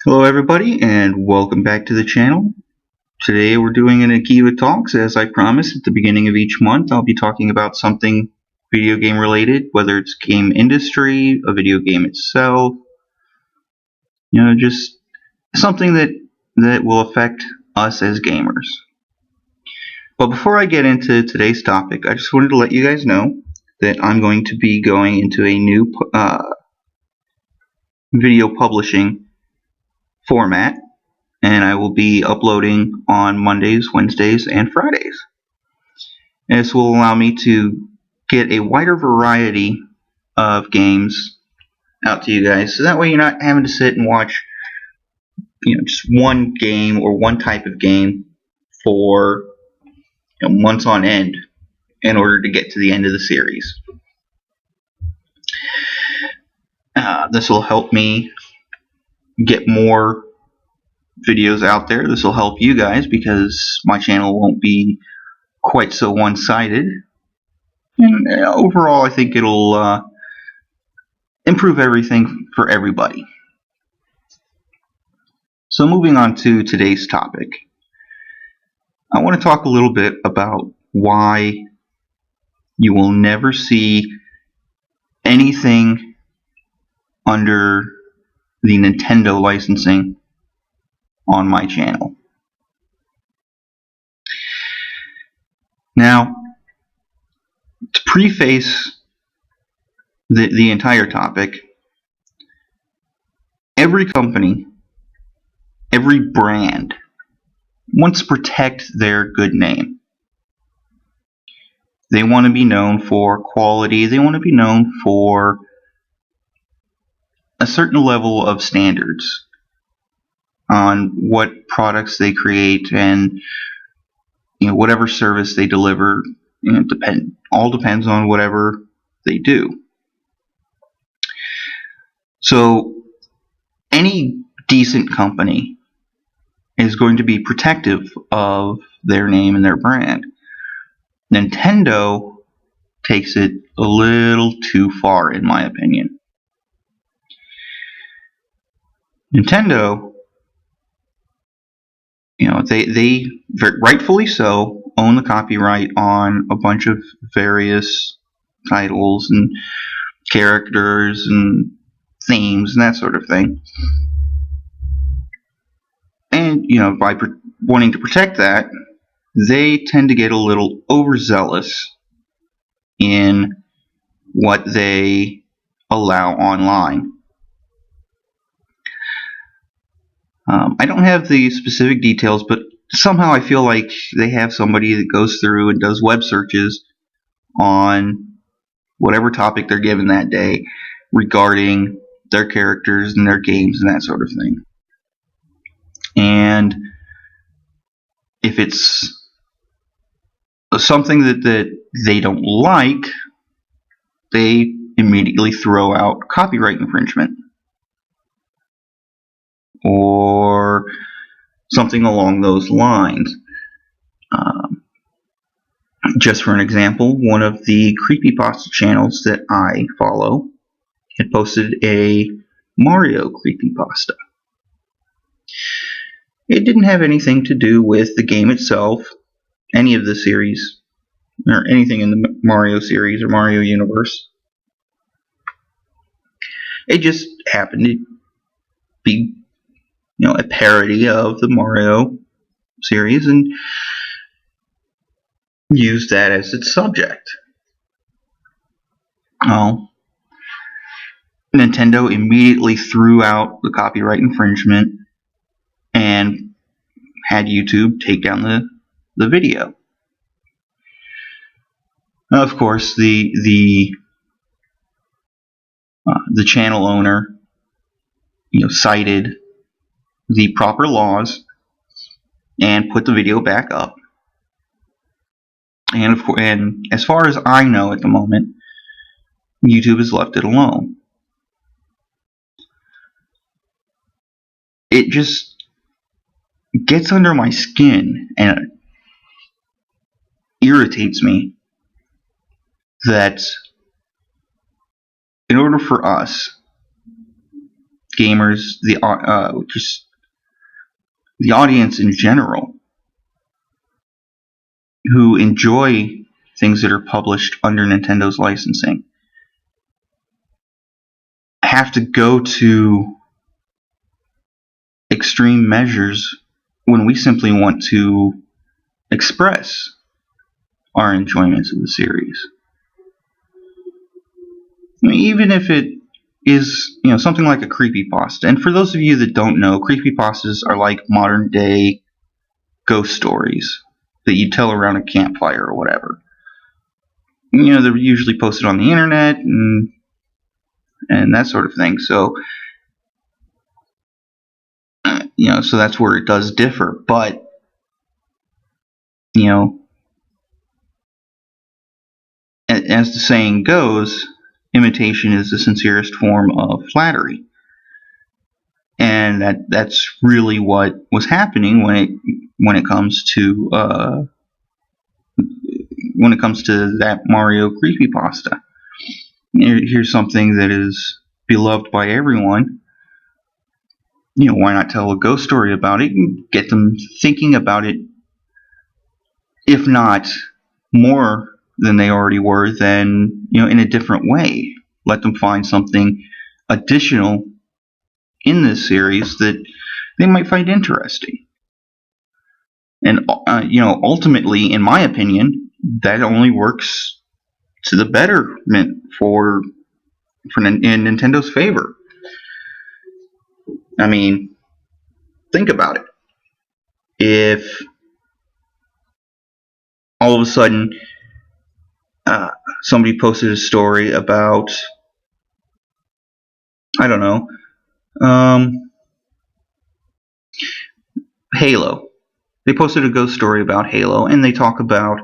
Hello everybody and welcome back to the channel. Today we're doing an Akiva Talks. As I promised at the beginning of each month, I'll be talking about something video game related, whether it's game industry, a video game itself, just something that will affect us as gamers. But before I get into today's topic, I just wanted to let you guys know that I'm going to be going into a new video publishing format, and I will be uploading on Mondays, Wednesdays, and Fridays. And this will allow me to get a wider variety of games out to you guys, so that way you're not having to sit and watch just one game or one type of game for months on end in order to get to the end of the series. This will help me get more videos out there. This will help you guys because my channel won't be quite so one-sided, and overall I think it'll improve everything for everybody. So moving on to today's topic, I want to talk a little bit about why you will never see anything under the Nintendo licensing on my channel. Now, to preface the entire topic, every company, every brand wants to protect their good name. They want to be known for quality. They want to be known for a certain level of standards on what products they create and whatever service they deliver. All depends on whatever they do. So any decent company is going to be protective of their name and their brand. Nintendo takes it a little too far, in my opinion. Nintendo, they rightfully so own the copyright on a bunch of various titles and characters and themes and that sort of thing. And by wanting to protect that, they tend to get a little overzealous in what they allow online. I don't have the specific details, but somehow I feel like they have somebody that goes through and does web searches on whatever topic they're given that day regarding their characters and their games and that sort of thing. And if it's something that they don't like, they immediately throw out copyright infringement or something along those lines. Just for an example, one of the creepypasta channels that I follow had posted a Mario creepypasta. It didn't have anything to do with the game itself, any of the series, or anything in the Mario series or Mario universe. It just happened to be a parody of the Mario series and used that as its subject. Well, Nintendo immediately threw out the copyright infringement and had YouTube take down the video. Now, of course, the channel owner cited the proper laws and put the video back up. And as far as I know at the moment, YouTube has left it alone. It just gets under my skin and it irritates me that in order for us gamers, just the audience in general, who enjoy things that are published under Nintendo's licensing, have to go to extreme measures when we simply want to express our enjoyments of the series. I mean, even if it is, something like a creepypasta. And for those of you that don't know, creepypastas are like modern day ghost stories that you tell around a campfire or whatever. They're usually posted on the internet and that sort of thing. So, so that's where it does differ. But, as the saying goes, imitation is the sincerest form of flattery. And that's really what was happening when it comes to that Mario creepypasta. Here's something that is beloved by everyone. Why not tell a ghost story about it and get them thinking about it, if not more than they already were, then in a different way. Let them find something additional in this series that they might find interesting. And ultimately, in my opinion, that only works to the betterment in Nintendo's favor. I mean, think about it. If all of a sudden somebody posted a story about, I don't know, Halo. They posted a ghost story about Halo, and they talk about,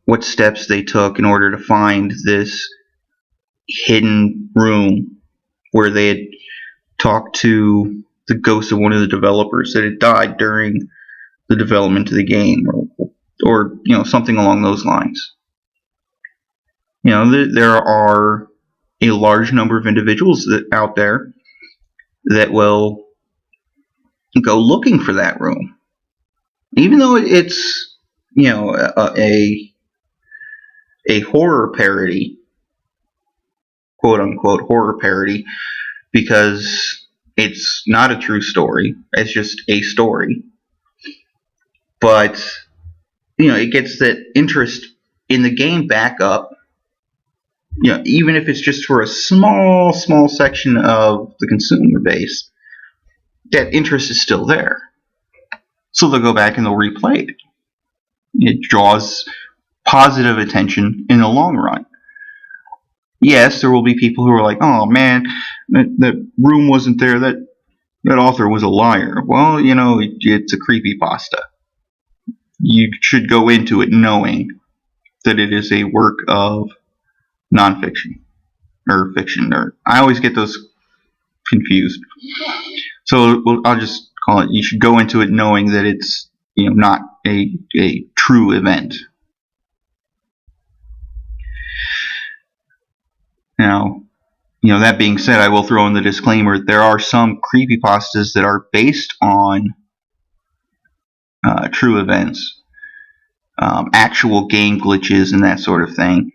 what steps they took in order to find this hidden room where they had talked to the ghost of one of the developers that had died during the development of the game, or something along those lines. There are a large number of individuals out there that will go looking for that room, even though it's a horror parody, quote unquote horror parody, because it's not a true story. It's just a story. But it gets that interest in the game back up. Even if it's just for a small section of the consumer base, that interest is still there. So they'll go back and they'll replay it. It draws positive attention in the long run. Yes, there will be people who are like, oh man, that room wasn't there, that author was a liar. Well, it's a creepypasta. You should go into it knowing that it is a work of nonfiction or fiction, or I always get those confused. So I'll just call it, you should go into it knowing that it's not a true event. Now, that being said, I will throw in the disclaimer, there are some creepypastas that are based on true events, actual game glitches and that sort of thing,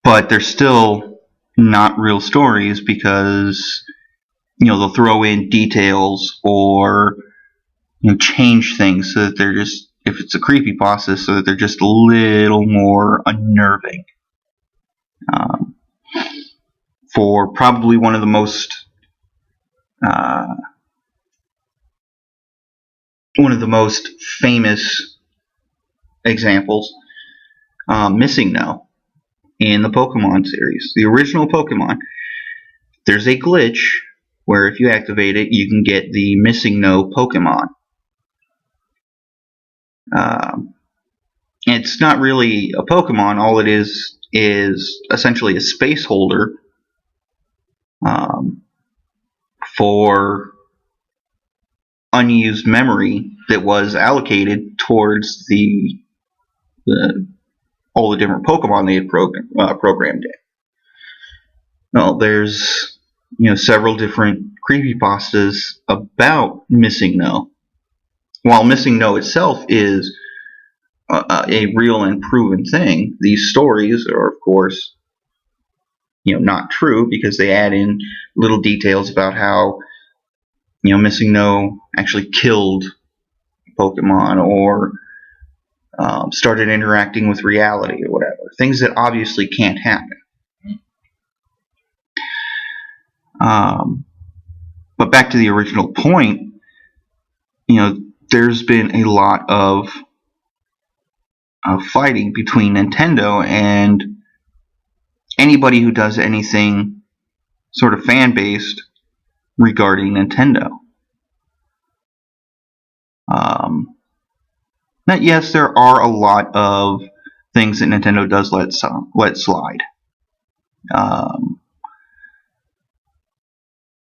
but they're still not real stories because they'll throw in details or change things so that they're just, if it's a creepypasta, so that they're just a little more unnerving. For probably one of the most famous examples, Missing No, in the Pokemon series, the original Pokemon, there's a glitch where if you activate it, you can get the Missing No Pokemon. It's not really a Pokemon. All it is essentially a space holder for unused memory that was allocated towards all the different Pokemon they had programmed in. Well, there's several different creepypastas about Missing No. While Missing No itself is a real and proven thing, these stories are, of course, not true because they add in little details about how, Missing No actually killed Pokemon or started interacting with reality or whatever. Things that obviously can't happen. But back to the original point, there's been a lot of fighting between Nintendo and anybody who does anything sort of fan-based regarding Nintendo. Now, yes, there are a lot of things that Nintendo does let slide.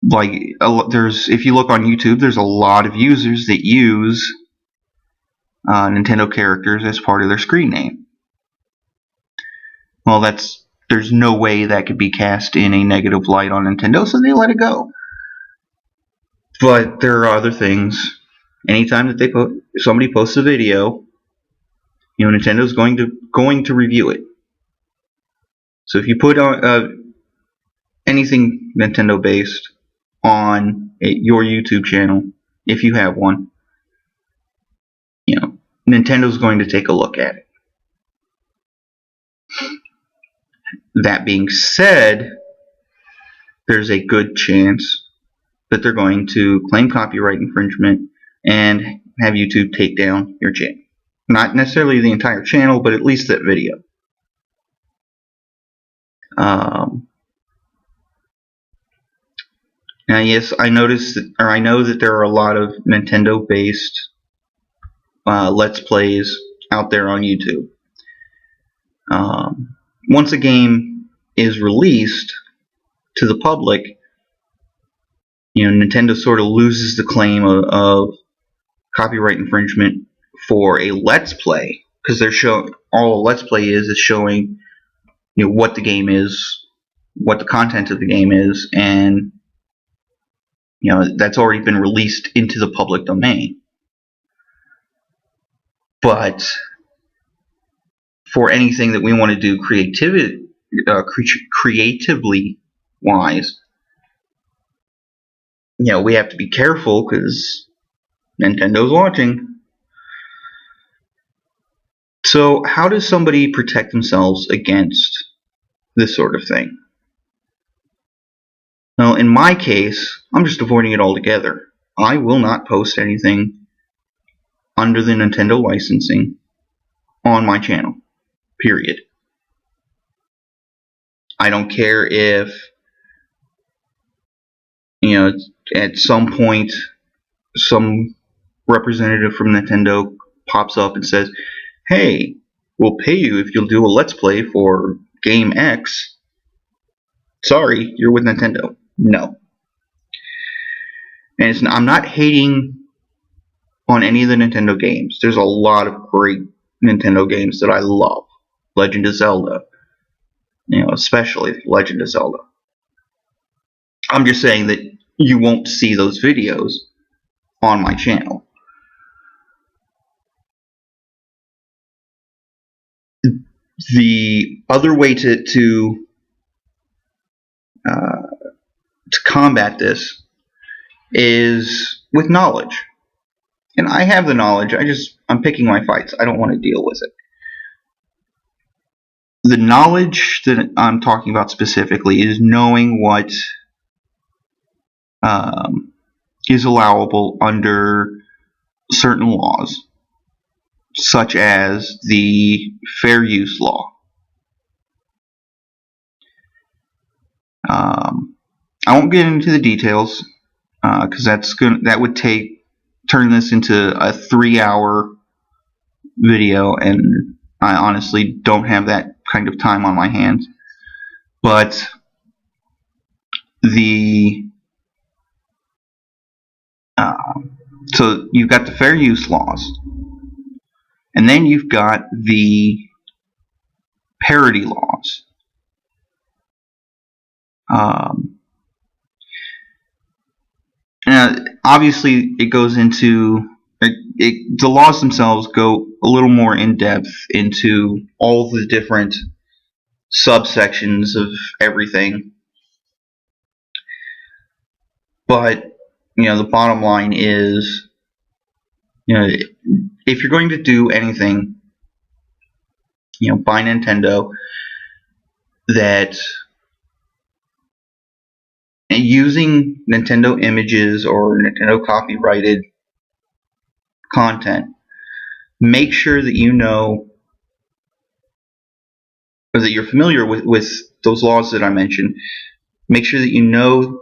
If you look on YouTube, there's a lot of users that use Nintendo characters as part of their screen name. Well, there's no way that could be cast in a negative light on Nintendo, so they let it go. But there are other things. Anytime that somebody posts a video, Nintendo's going to review it. So if you put on anything Nintendo based on your YouTube channel, if you have one, Nintendo's going to take a look at it. That being said, there's a good chance that they're going to claim copyright infringement and have YouTube take down your channel. Not necessarily the entire channel, but at least that video. Now, yes, I know that there are a lot of Nintendo-based Let's Plays out there on YouTube. Once a game is released to the public, Nintendo sort of loses the claim of copyright infringement for a Let's Play, because all a Let's Play is showing what the game is, what the content of the game is, and that's already been released into the public domain. But for anything that we want to do creatively wise, we have to be careful because Nintendo's watching. So how does somebody protect themselves against this sort of thing? Well, in my case, I'm just avoiding it altogether. I will not post anything under the Nintendo licensing on my channel. Period. I don't care if, at some point some representative from Nintendo pops up and says, hey, we'll pay you if you'll do a Let's Play for game X. Sorry, you're with Nintendo. No. And I'm not hating on any of the Nintendo games. There's a lot of great Nintendo games that I love. Legend of Zelda. Especially Legend of Zelda. I'm just saying that you won't see those videos on my channel. The other way to combat this is with knowledge. And I have the knowledge, I'm picking my fights. I don't want to deal with it. The knowledge that I'm talking about specifically is knowing what is allowable under certain laws, such as the fair use law. I won't get into the details because that would turn this into a 3-hour video, and I honestly don't have that kind of time on my hands. But so you've got the fair use laws, and then you've got the parody laws. Obviously, it goes into the laws themselves go a little more in depth into all the different subsections of everything. But the bottom line is, if you're going to do anything, by Nintendo, that using Nintendo images or Nintendo copyrighted content, make sure that you know, or that you're familiar with those laws that I mentioned. Make sure that you know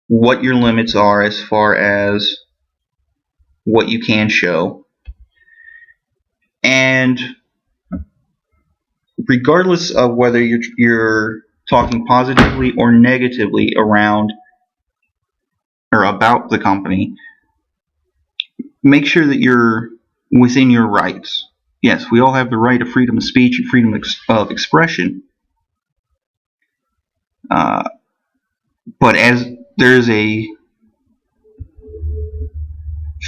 what your limits are as far as what you can show. And regardless of whether you're talking positively or negatively around or about the company, make sure that you're within your rights. Yes, we all have the right of freedom of speech and freedom of expression. But as there's a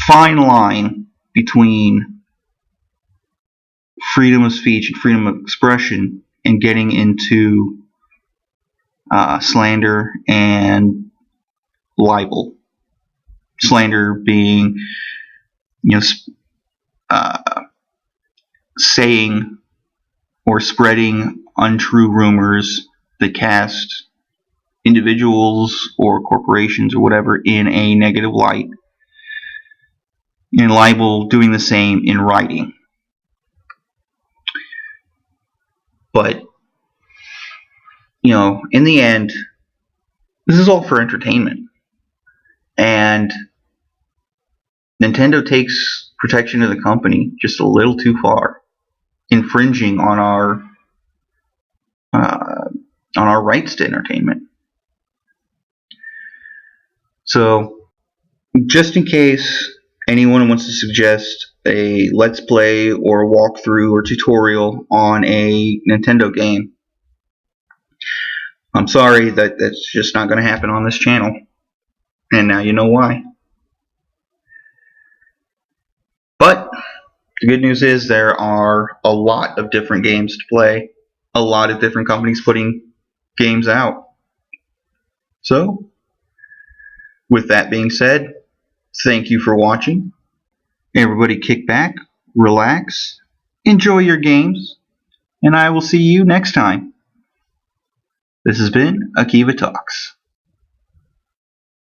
fine line between freedom of speech and freedom of expression and getting into slander and libel. Slander being, saying or spreading untrue rumors that cast individuals or corporations or whatever in a negative light. And libel doing the same in writing. But, in the end, this is all for entertainment. And Nintendo takes protection of the company just a little too far, infringing on our rights to entertainment. So, just in case anyone wants to suggest a Let's Play or a walkthrough or tutorial on a Nintendo game, I'm sorry, that's just not going to happen on this channel. And now you know why. But the good news is there are a lot of different games to play. A lot of different companies putting games out. So, with that being said, thank you for watching. Everybody kick back, relax, enjoy your games, and I will see you next time. This has been Akiva Talk.